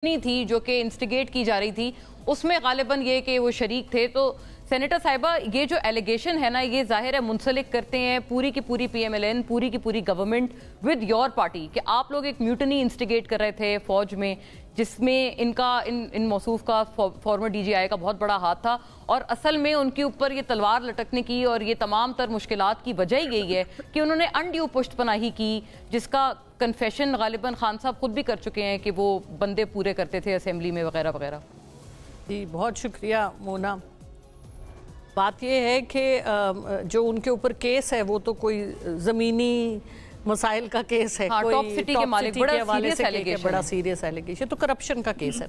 थी जो कि इंस्टिगेट की जा रही थी, उसमें गालिबन ये कि वो शरीक थे। तो सेनेटर साहिबा, ये जो एलिगेशन है ना, ये जाहिर है मुंसलिक करते हैं पूरी की पूरी PMLN, पूरी की पूरी गवर्नमेंट विद योर पार्टी, कि आप लोग एक म्यूटनी इंस्टिगेट कर रहे थे फौज में, जिसमें इन मौसूफ का फॉर्मर DGI का बहुत बड़ा हाथ था, और असल में उनके ऊपर ये तलवार लटकने की और ये तमाम तर मुश्किलात की वजह ही यही है कि उन्होंने अनड्यू पुश्तपनाही की, जिसका कन्फेशन गालिबन खान साहब खुद भी कर चुके हैं कि वो बंदे पूरे करते थे असेंबली में वगैरह वगैरह। जी बहुत शुक्रिया मोना। बात ये है कि जो उनके ऊपर केस है वो तो कोई ज़मीनी मसाइल का केस है, हाँ, कोई टॉप सिटी के मालिक, बड़ा सीरियस एलिगेशन, तो करप्शन का केस है।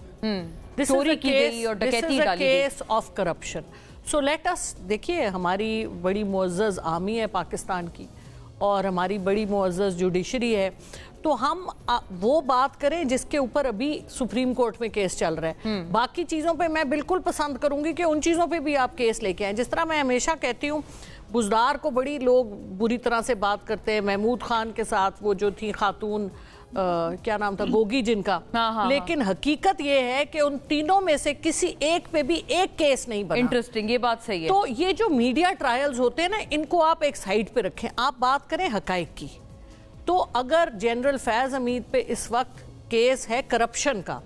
This is a case of corruption. So let us, देखिए हमारी बड़ी मुअज़्ज़ज़ आर्मी है पाकिस्तान की और हमारी बड़ी मुअज़्ज़ज़ जुडिशरी है, तो हम वो बात करें जिसके ऊपर अभी सुप्रीम कोर्ट में केस चल रहा है। बाकी चीज़ों पे मैं बिल्कुल पसंद करूंगी कि उन चीज़ों पे भी आप केस लेके आएं। जिस तरह मैं हमेशा कहती हूँ, बुज़दार को बड़ी लोग बुरी तरह से बात करते हैं, महमूद खान के साथ वो जो थी खातून क्या नाम था, गोगी जिनका, लेकिन हकीकत ये है कि उन तीनों में से किसी एक पे भी एक केस नहीं बना। इंटरेस्टिंग, ये बात सही है। तो ये जो मीडिया ट्रायल्स होते हैं ना, इनको आप एक साइड पे रखें, आप बात करें हकाइक की। तो अगर जनरल फैज हमीद पे इस वक्त केस है करप्शन का,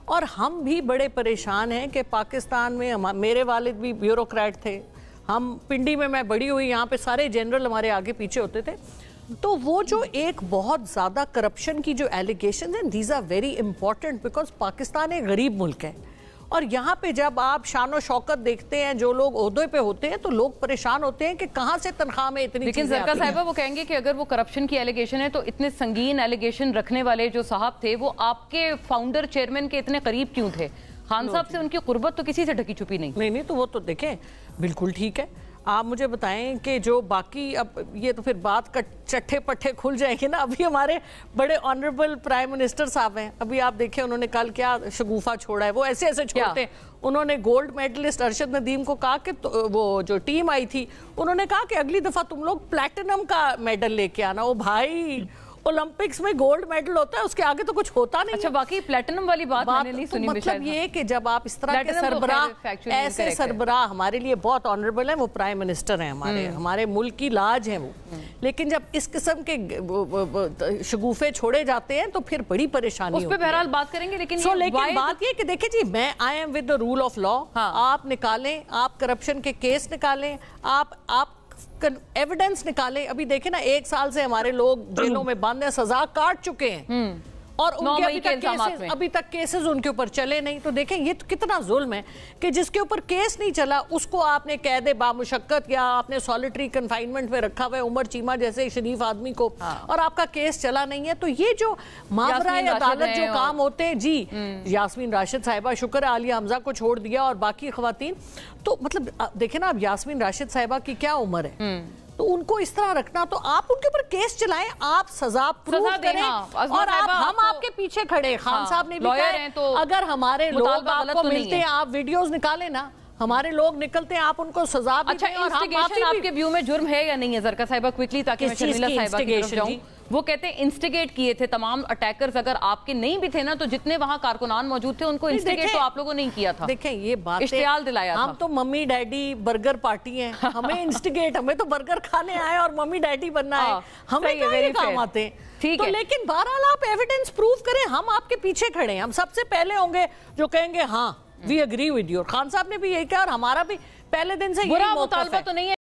और हम भी बड़े परेशान हैं कि पाकिस्तान में मेरे वालिद भी ब्यूरोक्रेट थे, हम पिंडी में मैं बड़ी हुई, यहाँ पे सारे जनरल हमारे आगे पीछे होते थे, तो वो जो एक बहुत ज़्यादा करप्शन की जो एलिगेशन हैं, these are very important because Pakistan एक गरीब मुल्क है, और यहाँ पे जब आप शान और शौकत देखते हैं, जो लोग ओहदे पे होते हैं, तो लोग परेशान होते हैं कि कहाँ से तनख्वाह में इतनी। लेकिन ज़रका साहिबा वो कहेंगे कि अगर वो करप्शन की एलिगेशन है, तो इतने संगीन एलिगेशन रखने वाले जो साहब थे, वो आपके फाउंडर चेयरमैन के इतने करीब क्यों थे? खान साहब से उनकी कुर्बत तो किसी से ढकी छुपी नहीं। तो वो तो देखें, बिल्कुल ठीक है। आप मुझे बताएं कि जो बाकी, अब ये तो फिर बात का चट्ठे पट्टे खुल जाएंगे ना। अभी हमारे बड़े ऑनरेबल प्राइम मिनिस्टर साहब हैं, अभी आप देखें उन्होंने कल क्या शगुफा छोड़ा है, वो ऐसे ऐसे छोड़ते हैं। उन्होंने गोल्ड मेडलिस्ट अरशद नदीम को कहा कि वो जो टीम आई थी, उन्होंने कहा कि अगली दफ़ा तुम लोग प्लैटिनम का मेडल लेके आना। ओ भाई, ओलंपिक्स में गोल्ड मेडल होता है, उसके आगे तो कुछ होता नहीं। अच्छा, बाकी प्लैटिनम वाली बात मैंने नहीं सुनी। मतलब ये कि जब आप इस तरह के सरबराह, ऐसे सरबराह हमारे लिए बहुत ऑनरेबल हैं, वो प्राइम मिनिस्टर हैं हमारे मुल्क की लाज हैं वो, लेकिन जब इस किस्म के शगुफे छोड़े जाते हैं तो फिर बड़ी परेशानी उस पे बहरहाल बात करेंगे। लेकिन बात ये कि देखिए जी, मैं I am with the rule of law. आप निकालें, आप करप्शन के केस निकालें, आप एविडेंस निकालें। अभी देखें ना, 1 साल से हमारे लोग जेलों में बंद हैं, सजा काट चुके हैं, और उनके अभी तक केसेस उनके ऊपर चले नहीं। तो देखें ये तो कितना जुल्म है कि जिसके ऊपर केस नहीं चला उसको आपने कैद बामुशक्कत या आपने सॉलिटरी कन्फाइनमेंट में रखा हुआ है, उमर चीमा जैसे शरीफ आदमी को, और आपका केस चला नहीं है। तो ये जो मावराए अदालत जो काम होते हैं जी, यास्मीन राशिद साहिबा, शुक्र आलिया हमजा को छोड़ दिया और बाकी खवातीन, तो मतलब देखें ना, अब यास्मीन राशिद साहिबा की क्या उम्र है, तो उनको इस तरह रखना, तो आप उनके ऊपर केस चलाएं, आप सजा प्रूव करें, और हम आपके पीछे खड़े। खान साहब ने भी कहा, तो अगर हमारे लोग आपको मिलते हैं, आप वीडियोस निकालें ना, हमारे लोग निकलते हैं, आप उनको सजा भी दें। और इंस्टिगेशन आपके व्यू में जुर्म है या नहीं है ज़रका साहिबा, क्विकली, ताकि मैं शर्मिला साहिबा की तरफ जाऊं। वो कहते हैं इंस्टिगेट किए थे तमाम अटैकर्स, अगर आपके नहीं भी थे ना, तो जितने वहां कारकुनान मौजूद थे उनको इंस्टिगेट तो आप लोगों ने नहीं किया था। देखें ये बात, इश्तियाल दिलाया, हम तो मम्मी डैडी बर्गर पार्टी हैं, हमें इंस्टिगेट, हमें तो बर्गर खाने आए और मम्मी डैडी बनना है, हमें क्या काम आते हैं। ठीक है, लेकिन बहरहाल आप एविडेंस प्रूव करें, हम आपके पीछे खड़े हैं, हम सबसे पहले होंगे जो कहेंगे हाँ we agree with you. Khan Sahab ने भी यही कहा, और हमारा भी पहले दिन से यही मुतालबा तो नहीं है।